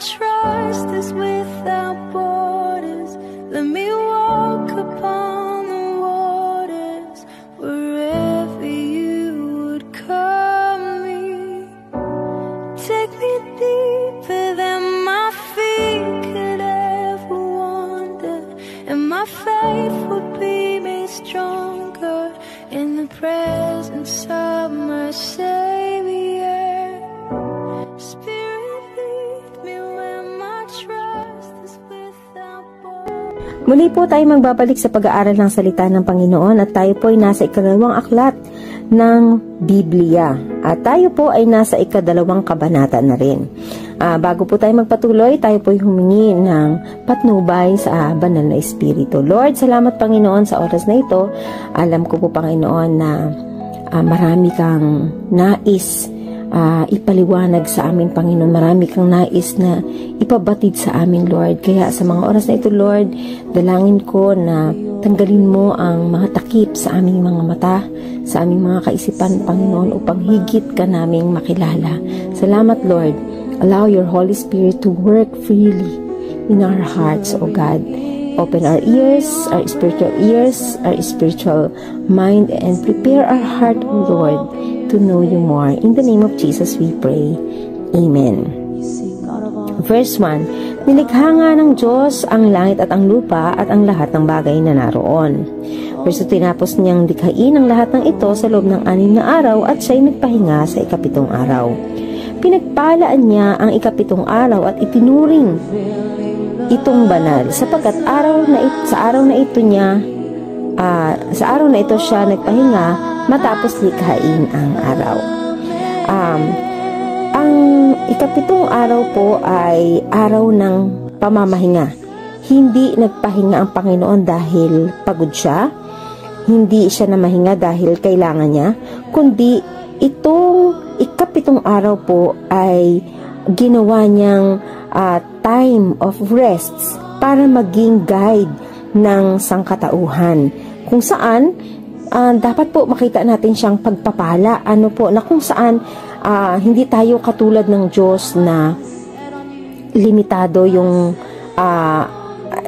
trust is without borders. Let me walk upon the waters wherever you would call me. Take me deeper than my feet could ever wander, and my faith would be made stronger in the presence of my Savior. Spirit, lead me where my trust is without borders. Muli po tayo magbabalik sa pag-aaral ng salita ng Panginoon at tayo po ay nasa ikalawang aklat ng Biblia. At tayo po ay nasa ikadalawang kabanata na rin. Bago po tayo magpatuloy, tayo po ay humingi ng patnubay sa banal na Espiritu. Lord, salamat Panginoon sa oras na ito. Alam ko po Panginoon na marami kang nais ipaliwanag sa amin Panginoon. Marami kang nais na ipabatid sa amin Lord. Kaya sa mga oras na ito Lord, dalangin ko na tanggalin mo ang mga takip sa aming mga mata, sa aming mga kaisipan Panginoon upang higit ka naming makilala. Salamat Lord. Allow your Holy Spirit to work freely in our hearts, O God. Open our ears, our spiritual mind, and prepare our heart, O Lord, to know you more. In the name of Jesus we pray. Amen. Verse 1, nilikha nga ng Diyos ang langit at ang lupa at ang lahat ng bagay na naroon. Verse 2, tinapos niyang likhain ang lahat ng ito sa loob ng 6 na araw at siya'y nagpahinga sa ikapitong araw. Pinagpalaan niya ang ikapitong araw at itinuring itong banal sapagkat sa araw na ito siya nagpahinga matapos likhain ang araw. Ang ikapitong araw po ay araw ng pamamahinga. Hindi nagpahinga ang Panginoon dahil pagod siya, hindi siya namahinga dahil kailangan niya, kundi itong ikapitong araw po ay ginawa niyang time of rests para maging guide ng sangkatauhan kung saan dapat po makita natin siyang pagpapala na kung saan hindi tayo katulad ng Diyos na limitado yung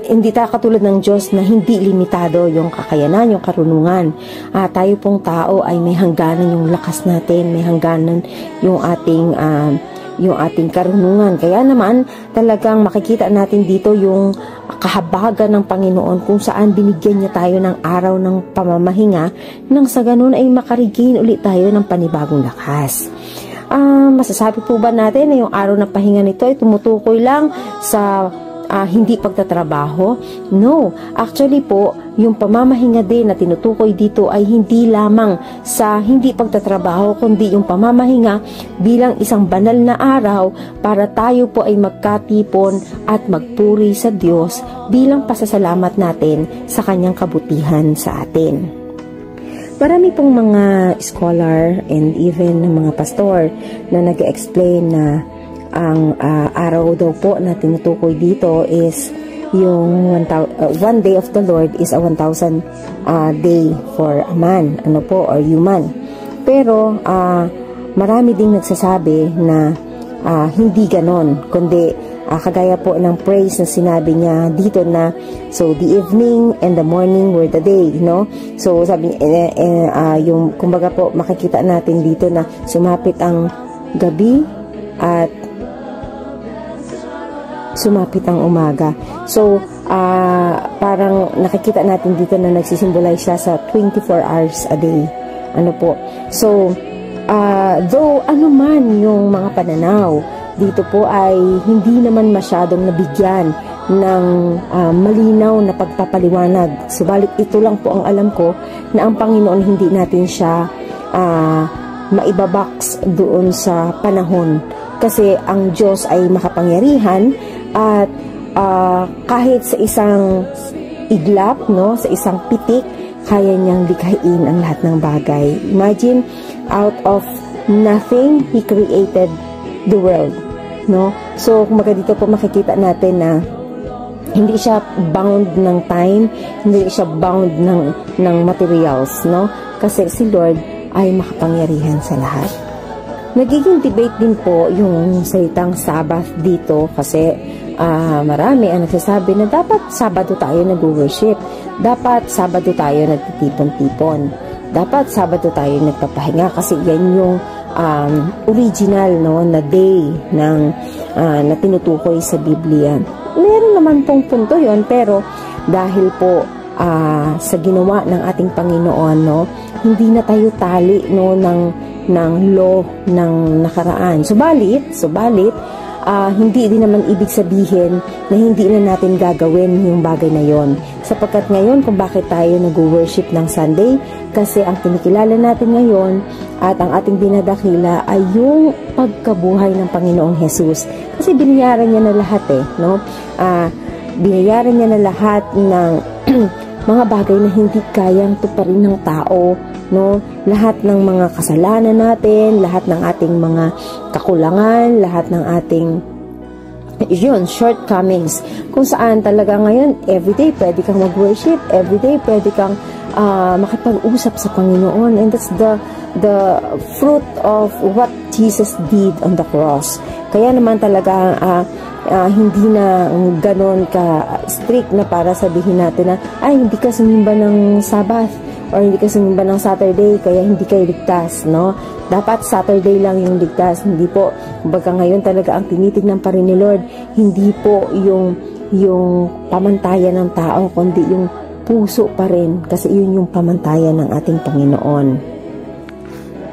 hindi tayo katulad ng Diyos na hindi limitado yung kakayanan, yung karunungan. Tayo pong tao ay may hangganan yung lakas natin, may hangganan yung ating karunungan. Kaya naman talagang makikita natin dito yung kahabagan ng Panginoon kung saan binigyan niya tayo ng araw ng pamamahinga nang sa ganun ay makarigain ulit tayo ng panibagong lakas. Masasabi po ba natin na yung araw ng pahinga nito ay tumutukoy lang sa hindi pagtatrabaho? No. Actually po, yung pamamahinga din na tinutukoy dito ay hindi lamang sa hindi pagtatrabaho, kundi yung pamamahinga bilang isang banal na araw para tayo po ay magkatipon at magpuri sa Diyos bilang pasasalamat natin sa kanyang kabutihan sa atin. Marami pong mga scholar and even mga pastor na nag-explain na ang araw daw po na tinutukoy dito is yung one day of the Lord is a 1,000 day for a man, or human. Pero marami ding nagsasabi na hindi ganon, kundi kagaya po ng praise na sinabi niya dito na so the evening and the morning were the day, no? So sabi yung kumbaga po makikita natin dito na sumapit ang gabi at sumapit ang umaga. So, parang nakikita natin dito na nagsisimbolize siya sa 24 hours a day. So, though man yung mga pananaw, dito po ay hindi naman masyadong nabigyan ng malinaw na pagpapaliwanag. Subalit ito lang po ang alam ko na ang Panginoon hindi natin siya maibabox doon sa panahon. Kasi ang Diyos ay makapangyarihan at kahit sa isang iglap, sa isang pitik, kaya niyang likhain ang lahat ng bagay. Imagine, out of nothing, He created the world. So, kumbaga dito po makikita natin na hindi siya bound ng time, hindi siya bound ng materials, Kasi si Lord ay makapangyarihan sa lahat. Nagiging debate din po yung salitang Sabbath dito kasi marami ang nagsasabi na dapat Sabado tayo nag-worship. Dapat Sabado tayo nagtitipon-tipon. Dapat Sabado tayo nagpapahinga kasi yan yung original na day na tinutukoy sa Biblia. Meron naman pong punto yon, pero dahil po sa ginawa ng ating Panginoon, hindi na tayo tali ng law ng nakaraan. Subalit, hindi din naman ibig sabihin na hindi na natin gagawin yung bagay na yon. Sapagkat ngayon, kung bakit tayo nag-worship ng Sunday, kasi ang kinikilala natin ngayon at ang ating dinadakila ay yung pagkabuhay ng Panginoong Jesus. Kasi binayaran niya na lahat binayaran niya na lahat ng mga bagay na hindi kayang tuparin ng tao, lahat ng mga kasalanan natin, lahat ng ating mga kakulangan, lahat ng ating shortcomings, kung saan talaga ngayon everyday pwede kang mag-worship, everyday pwede kang makipag-usap sa Panginoon, and that's the fruit of what Jesus did on the cross. Kaya naman talaga hindi na ganon ka strict na para sabihin natin na hindi ka sumimba ng Sabbath or hindi ka sumimba ng Saturday kaya hindi kayo ligtas, Dapat Saturday lang yung ligtas, hindi po. Kumbaga ngayon talaga ang tinitignan pa rin ni Lord, hindi po yung pamantayan ng tao, kundi yung puso pa rin, kasi yun yung pamantayan ng ating Panginoon.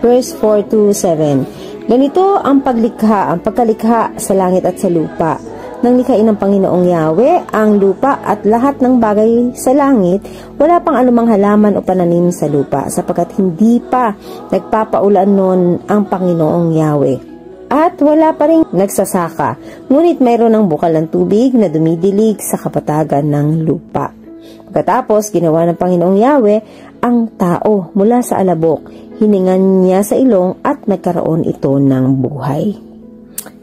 Verse 4-7. Ganito ang pagkalikha sa langit at sa lupa. Nang likhain ng Panginoong Yahweh ang lupa at lahat ng bagay sa langit, wala pang anumang halaman o pananim sa lupa, sapagkat hindi pa nagpapaulan noon ang Panginoong Yahweh. At wala pa rin nagsasaka, ngunit mayroon ng bukal ng tubig na dumidilig sa kapatagan ng lupa. Pagkatapos, ginawa ng Panginoong Yahweh ang tao mula sa alabok, hiningan niya sa ilong at nagkaroon ito ng buhay.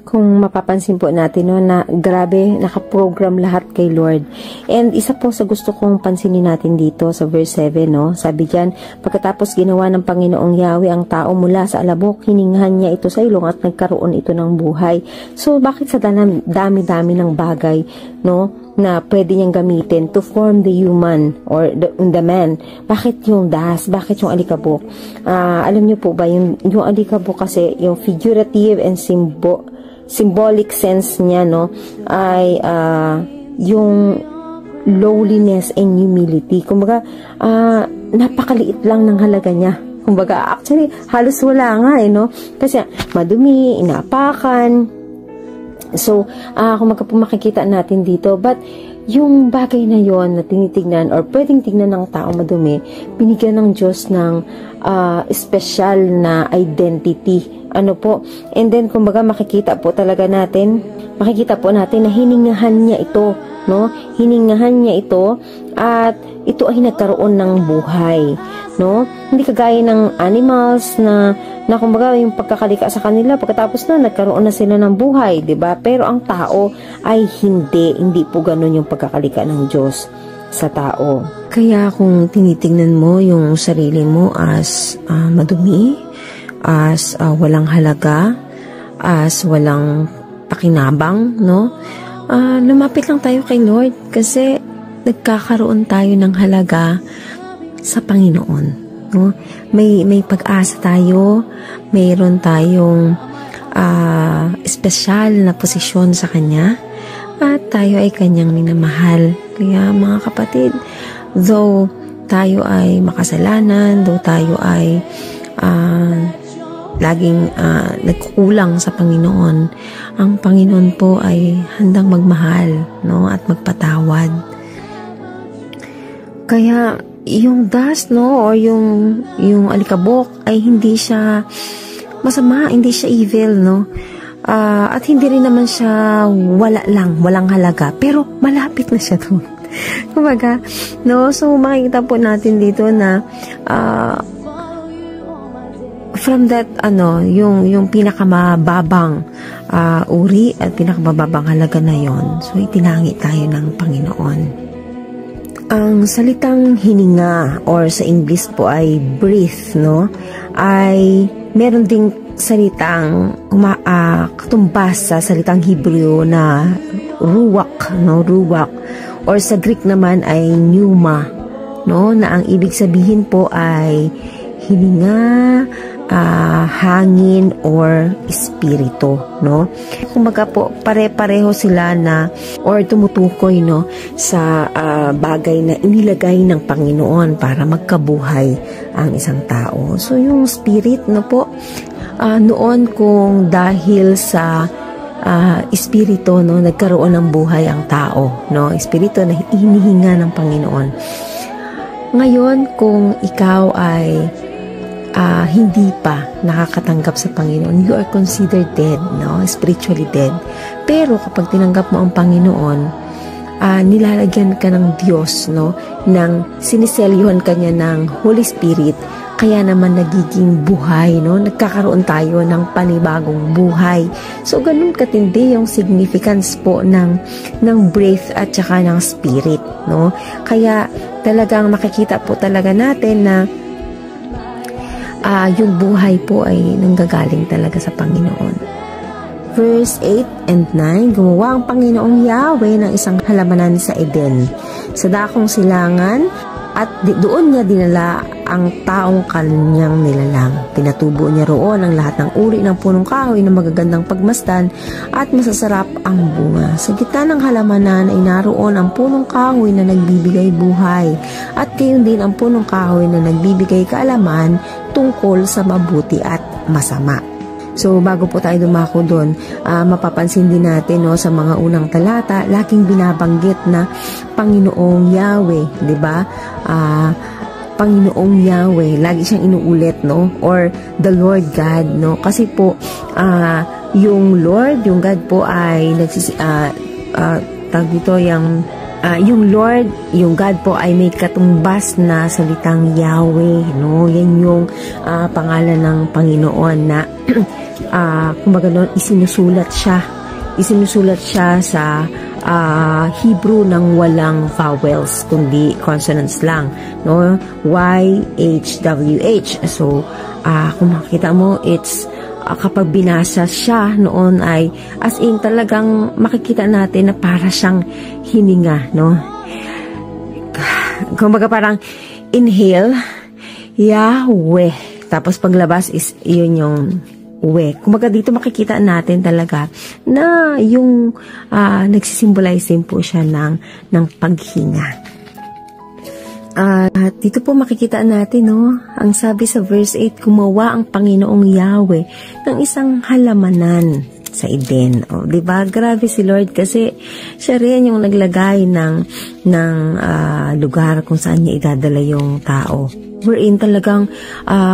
Kung mapapansin po natin na grabe, nakaprogram lahat kay Lord. And isa po sa gusto kong pansinin natin dito sa verse 7, sabi diyan, pagkatapos ginawa ng Panginoong Yahweh ang tao mula sa alabok, hiningahan niya ito sa ilong at nagkaroon ito ng buhay. So bakit sa dami-dami ng bagay, na pwede niyang gamitin to form the human or the man? Bakit yung das? Bakit yung alikabok? Alam niyo po ba, yung alikabok kasi, yung figurative and symbolic sense niya, ay yung lowliness and humility. Kumbaga, napakaliit lang ng halaga niya. Kumbaga, actually, halos wala nga, Kasi madumi, inaapakan. So, kung makikita natin dito, but yung bagay na yon na tinitignan or pwedeng tignan ng tao madumi, binigyan ng Diyos ng special na identity. And then, kumbaga, makikita po natin na hiningahan niya ito, Hiningahan niya ito at ito ay nagkaroon ng buhay, Hindi kagaya ng animals na kumbaga yung pagkakalika sa kanila, pagkatapos na nagkaroon na sila ng buhay, 'di ba? Pero ang tao ay hindi po ganoon yung pagkakalika ng Diyos sa tao. Kaya kung tinitingnan mo yung sarili mo as madumi, as walang halaga, as walang pakinabang, lumapit lang tayo kay Lord kasi nagkakaroon tayo ng halaga sa Panginoon. May pag-asa tayo, mayroon tayong espesyal na posisyon sa Kanya at tayo ay Kanyang minamahal. Kaya mga kapatid, though tayo ay makasalanan, though tayo ay laging nagkukulang sa Panginoon, ang Panginoon po ay handang magmahal, at magpatawad. Kaya yung dust, or yung alikabok ay hindi siya masama, hindi siya evil, at hindi rin naman siya walang halaga, pero malapit na siya doon. Kumbaga, so makikita po natin dito na from that, yung pinakamababang uri at pinakamababang halaga na yon, so itinangi tayo ng Panginoon. Ang salitang hininga or sa English po ay breathe, ay meron ding salitang katumbas sa salitang Hebrew na ruwak, no, ruwak, or sa Greek naman ay pneuma, no, na ang ibig sabihin po ay hininga, hangin or espiritu, no. Kumbaga po pare-pareho sila na or tumutukoy, no, sa bagay na inilagay ng Panginoon para magkabuhay ang isang tao. So yung spirit, no po, noon kung dahil sa espiritu, no, nagkaroon ng buhay ang tao, no, espiritu na hinihinga ng Panginoon. Ngayon kung ikaw ay hindi pa nakakatanggap sa Panginoon, you are considered dead, no? Spiritually dead. Pero kapag tinanggap mo ang Panginoon, nilalagyan ka ng Diyos, no? Siniselyuhan ka niya ng Holy Spirit, kaya naman nagiging buhay, no? Nagkakaroon tayo ng panibagong buhay. So, ganun katindi yung significance po ng breath at saka ng spirit, no? Kaya talagang makikita po talaga natin na yung buhay po ay nanggagaling talaga sa Panginoon. Verse 8 and 9, gumawa ang Panginoong Yahweh ng isang halamanan sa Eden, sa dakong silangan, at doon niya dinala ang taong kanyang nilalang. Pinatubo niya roon ang lahat ng uri ng punong kahoy na magagandang pagmasdan at masasarap ang bunga. Sa gitna ng halamanan ay naroon ang punong kahoy na nagbibigay buhay, at gayon din ang punong kahoy na nagbibigay kaalaman tungkol sa mabuti at masama. So, bago po tayo dumako doon, mapapansin din natin, no, sa mga unang talata, laging binabanggit na Panginoong Yahweh, di ba? Panginoong Yahweh, lagi siyang inuulit, no? Or the Lord God, no? Kasi po, yung Lord, yung God po ay tawag dito, yung Lord, yung God po ay may katumbas na salitang Yahweh, no? Yan yung pangalan ng Panginoon na kumbaga noon, isinusulat siya sa Hebrew ng walang vowels, kundi consonants lang, no? YHWH. So, kung makita mo, it's kapag binasa siya noon ay as in talagang makikita natin na para siyang hininga, no? Kumbaga parang inhale, Yahweh, tapos paglabas is yun yung we. Kumbaga dito makikita natin talaga na yung nagsisimbolize po siya ng paghinga. Dito po makikita natin, no, ang sabi sa verse 8, gumawa ang Panginoong Yahweh ng isang halamanan sa Eden. O, diba? Grabe si Lord kasi siya rin yung naglagay ng lugar kung saan niya idadala yung tao. Wherein talagang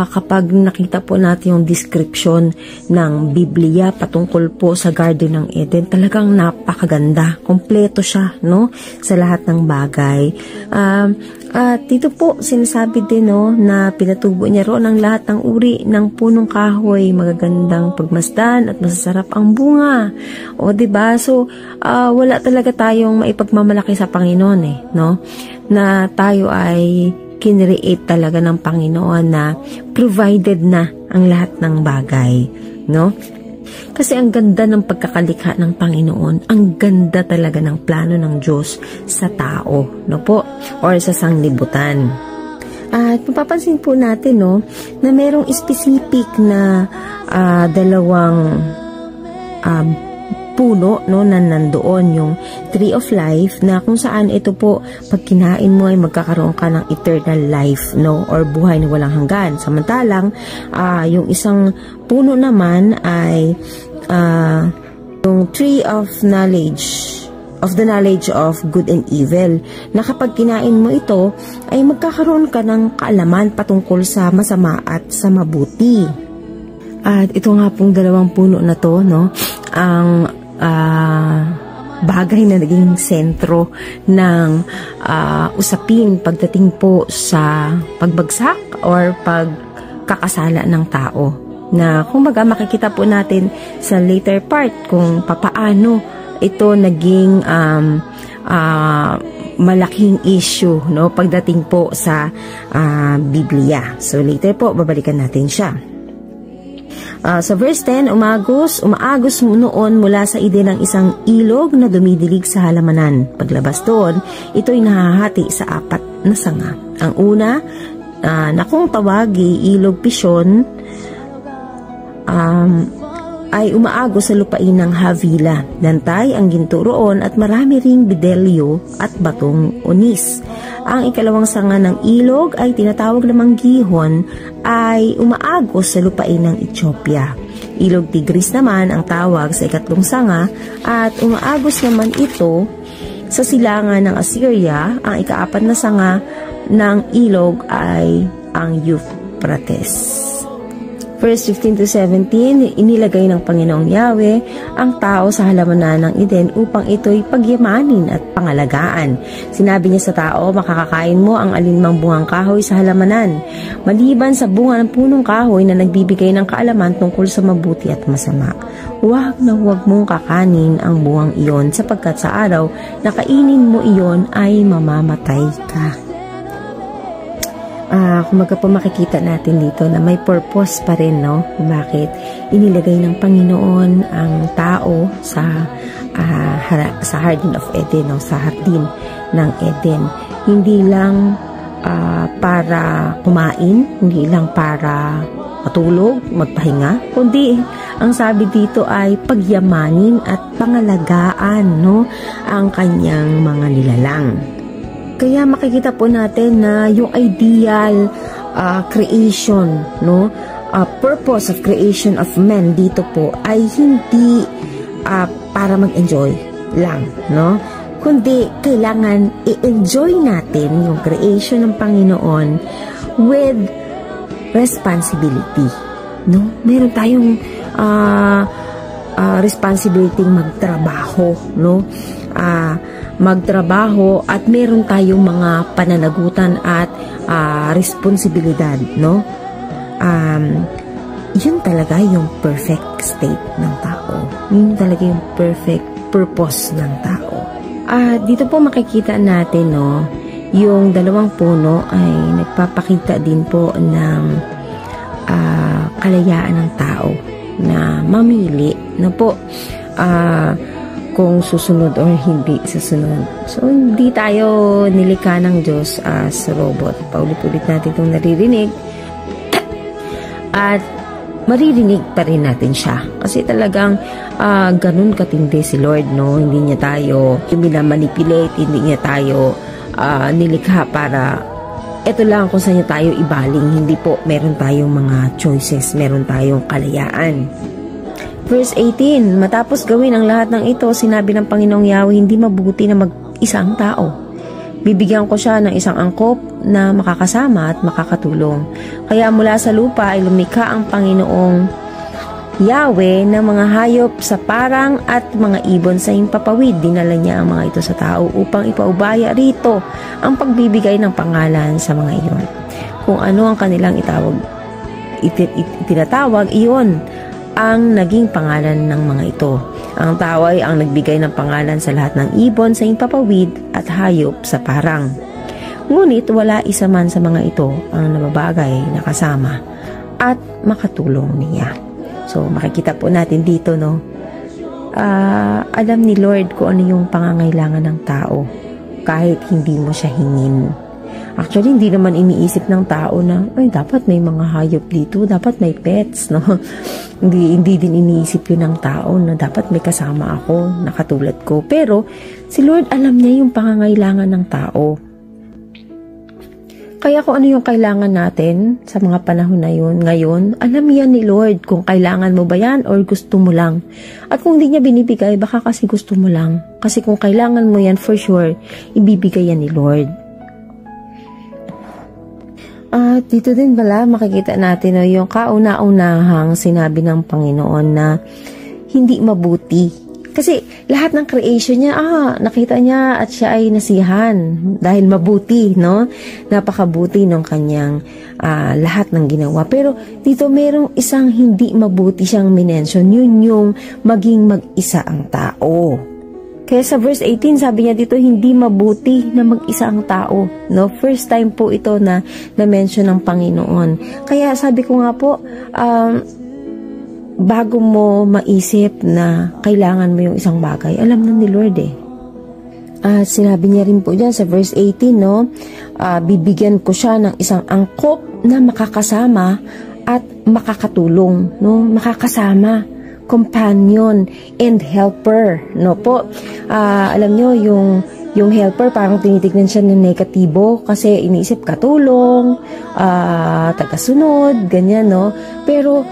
kapag nakita po natin yung description ng Biblia patungkol po sa Garden ng Eden, talagang napakaganda. Kompleto siya, no? Sa lahat ng bagay. At dito po, sinasabi din, no, na pinatubo niya roon ang lahat ng uri ng punong kahoy, magagandang pagmasdan at masasarap ang bunga. O, diba? So, wala talaga tayong maipagmamalaki sa Panginoon, no? Na tayo ay kinreate talaga ng Panginoon na provided na ang lahat ng bagay, no? Kasi ang ganda ng pagkakalikha ng Panginoon, ang ganda talaga ng plano ng Diyos sa tao, no po? Or sa sanglibutan. At mapapansin po natin, no, na merong specific na dalawang puno, no, na nandoon yung Tree of Life, na kung saan ito po pag kinain mo ay magkakaroon ka ng eternal life, no, or buhay na walang hanggan. Samantalang yung isang puno naman ay yung Tree of Knowledge, of the knowledge of good and evil, na kapag kinain mo ito ay magkakaroon ka ng kaalaman patungkol sa masama at sa mabuti. At ito nga pong dalawang puno na to, no, ang bagay na naging sentro ng usapin pagdating po sa pagbagsak or pagkakasala ng tao, na kumbaga makikita po natin sa later part kung papaano ito naging malaking issue, no, pagdating po sa Biblia. So later po babalikan natin siya. Sa verse 10, umaagos noon mula sa Eden ang isang ilog na dumidilig sa halamanan. Paglabas doon, ito'y nahahati sa 4 na sanga. Ang una, na kung tawagi ilog Pishon, ay umaagos sa lupain ng Havila. Dantay ang ginto roon at marami ring bidelyo at batong onis. Ang ikalawang sanga ng ilog ay tinatawag namang Gihon, ay umaagos sa lupain ng Ethiopia. Ilog Tigris naman ang tawag sa ikatlong sanga at umaagos naman ito sa silangan ng Assyria. Ang ikaapat na sanga ng ilog ay ang Euphrates. Verse 15 to 17, inilagay ng Panginoong Yahweh ang tao sa halamanan ng Eden upang ito'y pagyamanin at pangalagaan. Sinabi niya sa tao, makakakain mo ang alinmang bungang kahoy sa halamanan, maliban sa bunga ng punong kahoy na nagbibigay ng kaalaman tungkol sa mabuti at masama. Huwag na huwag mong kakanin ang bungang iyon sapagkat sa araw na kainin mo iyon ay mamamatay ka. Kumaga po makikita natin dito na may purpose pa rin, no? Bakit inilagay ng Panginoon ang tao sa Garden of Eden, no? Sa hardin ng Eden. Hindi lang para kumain, hindi lang para matulog, magpahinga, kundi ang sabi dito ay pagyamanin at pangalagaan, no? Ang kanyang mga nilalang. Kaya makikita po natin na yung ideal creation, no, purpose of creation of man dito po ay hindi para mag-enjoy lang, no, kundi kailangan i-enjoy natin yung creation ng Panginoon with responsibility, no. Meron tayong responsibility magtrabaho, no, magtrabaho at meron tayong mga pananagutan at responsibilidad, no? Yun talaga yung perfect state ng tao. Yun talaga yung perfect purpose ng tao. Dito po makikita natin, no, yung dalawang puno ay nagpapakita din po ng kalayaan ng tao na mamili na po kung susunod or hindi susunod. So, hindi tayo nilikha ng Diyos as robot. Paulit-ulit natin itong naririnig. At maririnig pa rin natin siya. Kasi talagang ganun katindi si Lord, no? Hindi niya tayo minamanipulate, hindi niya tayo nilikha para ito lang kung saan niya tayo ibaling. Hindi po, meron tayong mga choices, meron tayong kalayaan. Verse 18, matapos gawin ang lahat ng ito, sinabi ng Panginoong Yahweh, hindi mabuti na mag-isang tao. Bibigyan ko siya ng isang angkop na makakasama at makakatulong. Kaya mula sa lupa ay lumikha ang Panginoong Yahweh ng mga hayop sa parang at mga ibon sa himpapawid. Dinala niya ang mga ito sa tao upang ipaubaya rito ang pagbibigay ng pangalan sa mga iyon. Kung ano ang kanilang itinatawag, iyon ang naging pangalan ng mga ito. Ang tao ay ang nagbigay ng pangalan sa lahat ng ibon sa himpapawid at hayop sa parang. Ngunit wala isa man sa mga ito ang nababagay na kasama at makatulong niya. So makikita po natin dito, no, alam ni Lord kung ano yung pangangailangan ng tao kahit hindi mo siya hingin. Actually, hindi naman iniisip ng tao na, ay, dapat may mga hayop dito, dapat may pets, no? Hindi din iniisip yun ng tao na dapat may kasama ako, nakatulad ko. Pero, si Lord alam niya yung pangangailangan ng tao. Kaya kung ano yung kailangan natin sa mga panahon na yun, ngayon, alam yan ni Lord kung kailangan mo ba yan or gusto mo lang. At kung hindi niya binibigay, baka kasi gusto mo lang. Kasi kung kailangan mo yan, for sure, ibibigay yan ni Lord. Dito din pala makikita natin, no, yung kauna-unahang sinabi ng Panginoon na hindi mabuti. Kasi lahat ng creation niya, nakita niya at siya ay nasiyahan dahil mabuti, no? Napakabuti ng kanyang lahat ng ginawa. Pero dito merong isang hindi mabuti siyang minention. Yun yung maging mag-isa ang tao. Kaya sa verse 18, sabi niya dito, hindi mabuti na mag-isa ang tao. No? First time po ito na na-mention ng Panginoon. Kaya sabi ko nga po, bago mo maisip na kailangan mo yung isang bagay, alam na ni Lord eh. At sinabi niya rin po dyan sa verse 18, no? Bibigyan ko siya ng isang angkop na makakasama at makakatulong, no? Makakasama, companion, and helper, no po? Alam nyo, yung helper, parang tinitignan siya ng negatibo kasi iniisip katulong, tagasunod, ganyan, no? Pero,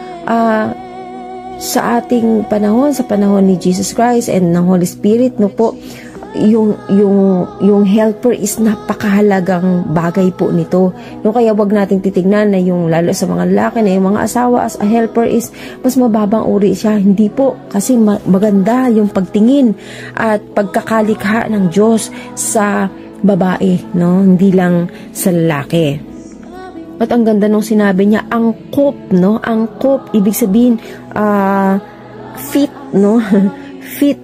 sa ating panahon, sa panahon ni Jesus Christ and ng Holy Spirit, no po, yung helper is napakahalagang bagay po nito. No, kaya wag nating titignan na yung lalo sa mga lalaki na yung mga asawa as a helper is mas mababang uri siya. Hindi po, kasi maganda yung pagtingin at pagkakalikha ng Diyos sa babae, no? Hindi lang sa lalaki. At ang ganda nung sinabi niya, angkop, no? Angkop, ibig sabihin, fit, no? Fit.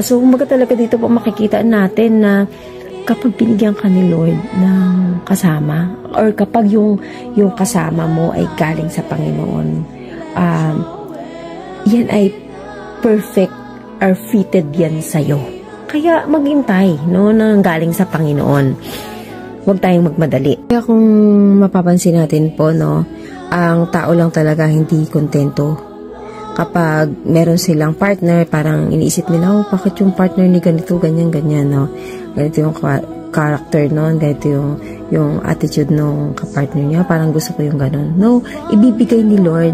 So, umaga talaga dito po makikita natin na kapag binigyan ka ni Lord ng kasama, or kapag yung kasama mo ay galing sa Panginoon, yan ay perfect or fitted yan sa'yo. Kaya maghintay, no, nang galing sa Panginoon. Huwag tayong magmadali. Kaya kung mapapansin natin po, no, ang tao lang talaga hindi kontento. Kapag meron silang partner, parang iniisip nila, bakit yung partner ni ganito, ganyan, no? Ganito yung character nun, ganito yung attitude ng kapartner niya, parang gusto ko yung ganon. No, ibibigay ni Lord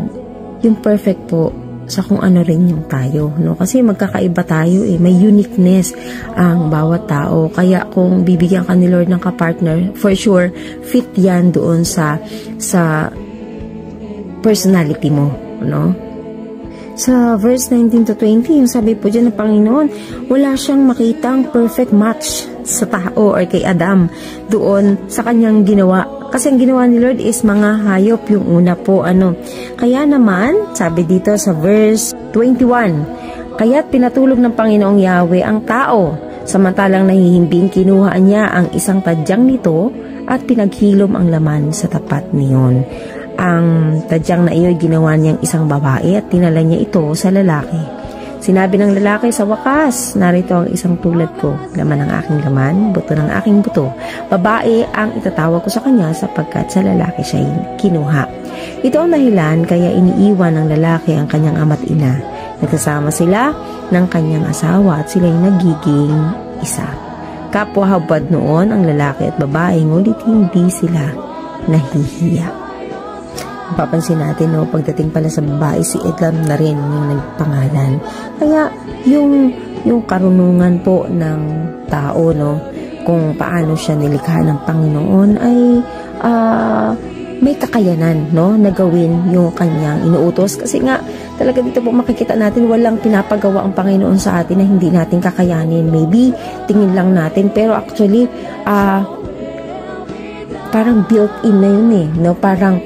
yung perfect po sa kung ano rin yung tayo, no? Kasi magkakaiba tayo eh, may uniqueness ang bawat tao. Kaya kung bibigyan ka ni Lord ng kapartner, for sure, fit yan doon sa personality mo, no? Sa verse 19 to 20, yung sabi po dyan ng Panginoon, wala siyang makitang perfect match sa tao or kay Adam doon sa kanyang ginawa. Kasi ang ginawa ni Lord is mga hayop, yung una po, ano. Kaya naman, sabi dito sa verse 21, kaya't pinatulog ng Panginoong Yahweh ang tao, samantalang nahihimbing kinuha niya ang isang tadyang nito at pinaghilom ang laman sa tapat niyon. Ang tadyang na iyo'y ginawa niyang isang babae at tinala niya ito sa lalaki. Sinabi ng lalaki, sa wakas, narito ang isang tulad ko, laman ng aking laman, buto ng aking buto. Babae ang itatawag ko sa kanya sapagkat sa lalaki siya kinuha. Ito ang dahilan kaya iniiwan ng lalaki ang kanyang ama't ina. Nagsasama sila ng kanyang asawa at sila'y nagiging isa. Kapwa habad noon ang lalaki at babae, ngunit hindi sila nahihiya. Papansin natin, no, pagdating pala sa babae, si Adam na rin yung nagpangalan. Kaya yung karunungan po ng tao, no, kung paano siya nilikha ng Panginoon ay may kakayanan, no, na gawin yung kanyang inuutos. Kasi nga talaga dito po makikita natin walang pinapagawa ang Panginoon sa atin na hindi natin kakayanin. Maybe tingin lang natin, pero actually parang built-in na yun eh, no, parang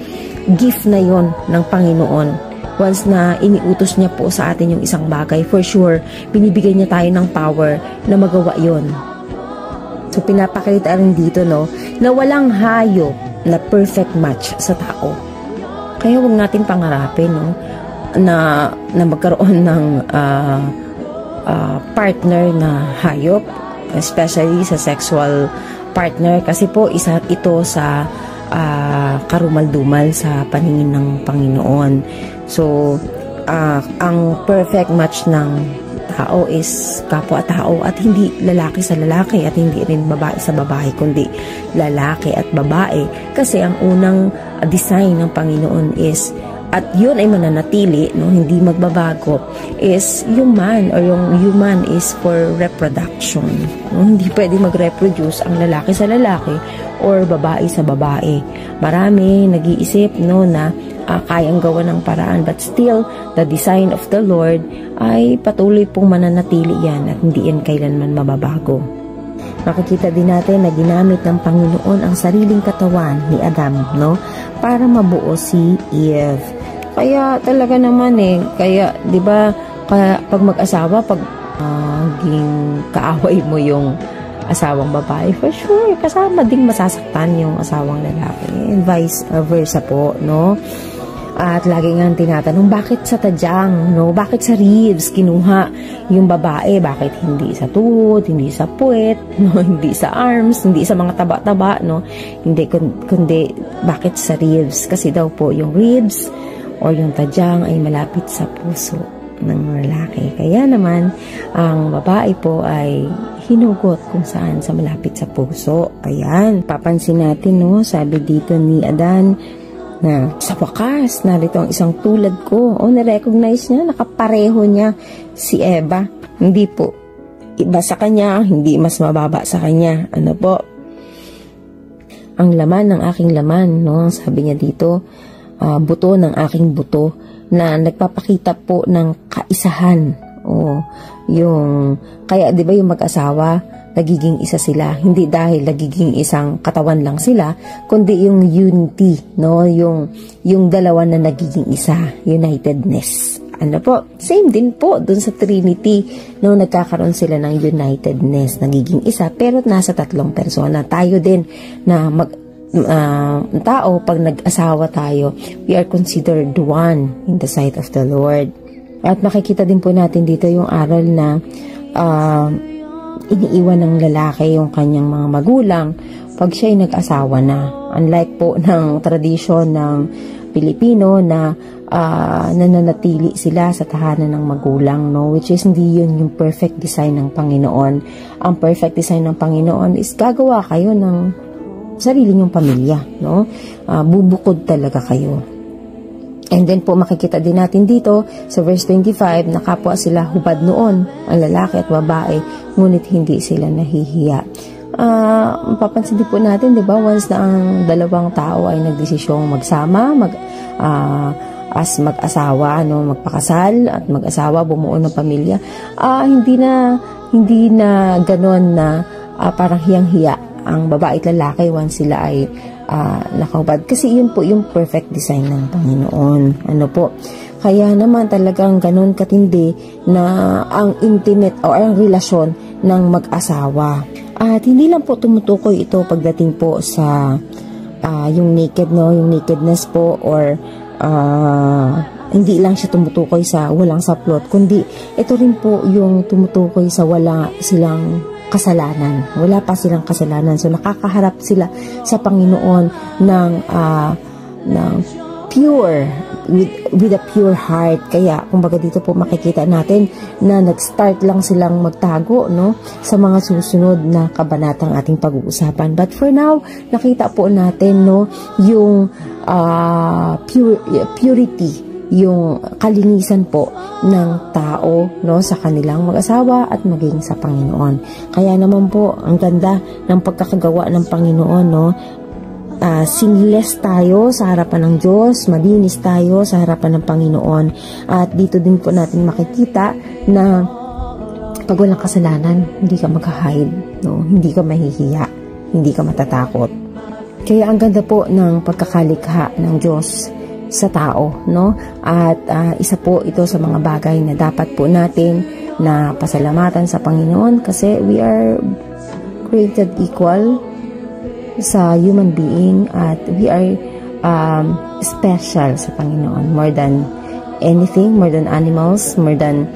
gift na yon ng Panginoon. Once na iniutos niya po sa atin yung isang bagay, for sure, binibigay niya tayo ng power na magawa yon. So, pinapakita rin dito, no, na walang hayop na perfect match sa tao. Kaya huwag natin pangarapin, no, na magkaroon ng partner na hayop, especially sa sexual partner, kasi po isa ito sa karumal-dumal sa paningin ng Panginoon. So, ang perfect match ng tao is kapwa-tao at hindi lalaki sa lalaki at hindi rin babae sa babae, kundi lalaki at babae. Kasi ang unang design ng Panginoon is, at yun ay mananatili, no, hindi magbabago, is yung man or yung human is for reproduction. No? Hindi pwede mag-reproduce ang lalaki sa lalaki or babae sa babae. Marami nag-iisip, no, na kayang gawa ng paraan, but still the design of the Lord ay patuloy pong mananatili yan at hindi yan kailanman mababago. Makikita din natin na ginamit ng Panginoon ang sariling katawan ni Adam, no, para mabuo si Eve. Kaya talaga naman kaya 'di ba, pag mag-asawa, pag naging kaaway mo yung asawang babae, for sure kasama ding masasaktan yung asawang lalaki, and vice versa po, no. At lagi nga tinatanong, bakit sa tadyang, no? Bakit sa ribs kinuha yung babae? Bakit hindi sa tuhod, hindi sa puwet, no? Hindi sa arms, hindi sa mga taba-taba, no? Hindi, kundi bakit sa ribs? Kasi daw po yung ribs or yung tadyang ay malapit sa puso ng lalaki. Kaya naman, ang babae po ay hinugot kung saan sa malapit sa puso. Ayan, papansin natin, no? Sabi dito ni Adan, na sa wakas, narito ang isang tulad ko. Na-recognize niya, nakapareho niya si Eva. Hindi po iba sa kanya, hindi mas mababa sa kanya. Ano po? Ang laman ng aking laman, no? Sabi niya dito, buto ng aking buto, na nagpapakita po ng kaisahan. Kaya 'di ba yung mag-asawa, nagiging isa sila, hindi dahil nagiging isang katawan lang sila, kundi yung unity, no? Yung dalawa na nagiging isa, unitedness. Ano po? Same din po dun sa Trinity, no? Nagkakaroon sila ng unitedness, nagiging isa, pero nasa tatlong persona. Tayo din na tao, pag nag-asawa tayo, we are considered one in the sight of the Lord. At makikita din po natin dito yung aral na iniiwan ng lalaki yung kanyang mga magulang pag siya ay nag-asawa na. Unlike po ng tradisyon ng Pilipino na nananatili sila sa tahanan ng magulang, no? Which is hindi yun yung perfect design ng Panginoon. Ang perfect design ng Panginoon is gagawa kayo ng sarili nyong pamilya, no? Bubukod talaga kayo. And then po makikita din natin dito sa verse 25 na kapwa sila hubad noon, ang lalaki at babae, ngunit hindi sila nahihiya. Mapapansin din po natin, di ba, once na ang dalawang tao ay nagdesisyong magsama, as mag-asawa, no, magpakasal at mag-asawa, bumuo ng pamilya, hindi na ganon na parang hiyang-hiya ang babae at lalaki once sila ay nakahubad. Kasi yun po yung perfect design ng Panginoon. Ano po? Kaya naman talagang ganon katindi na ang intimate o ang relasyon ng mag-asawa. At hindi lang po tumutukoy ito pagdating po sa yung naked, no? Yung nakedness po, or hindi lang siya tumutukoy sa walang saplot, kundi ito rin po yung tumutukoy sa wala silang kasalanan. Wala pa silang kasalanan. So, nakakaharap sila sa Panginoon ng pure, with a pure heart. Kaya, kumbaga dito po makikita natin na nag-start lang silang magtago, no, sa mga susunod na kabanatang ating pag-uusapan. But for now, nakita po natin, no, yung purity, yung kalinisan po ng tao, no, sa kanilang mag-asawa at maging sa Panginoon. Kaya naman po, ang ganda ng pagkakagawa ng Panginoon, no, sinless tayo sa harapan ng Diyos, malinis tayo sa harapan ng Panginoon. At dito din po natin makikita na pag walang kasalanan, hindi ka mag-hide, no, hindi ka mahihiya, hindi ka matatakot. Kaya ang ganda po ng pagkakalikha ng Diyos sa tao, no? At isa po ito sa mga bagay na dapat po natin na pasalamatan sa Panginoon, kasi we are created equal sa human being at we are special sa Panginoon, more than anything, more than animals, more than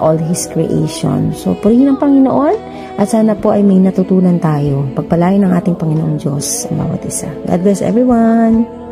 all His creation. So, purihin ang Panginoon at sana po ay may natutunan tayo. Pagpalain ng ating Panginoong Diyos ang bawat isa. God bless everyone!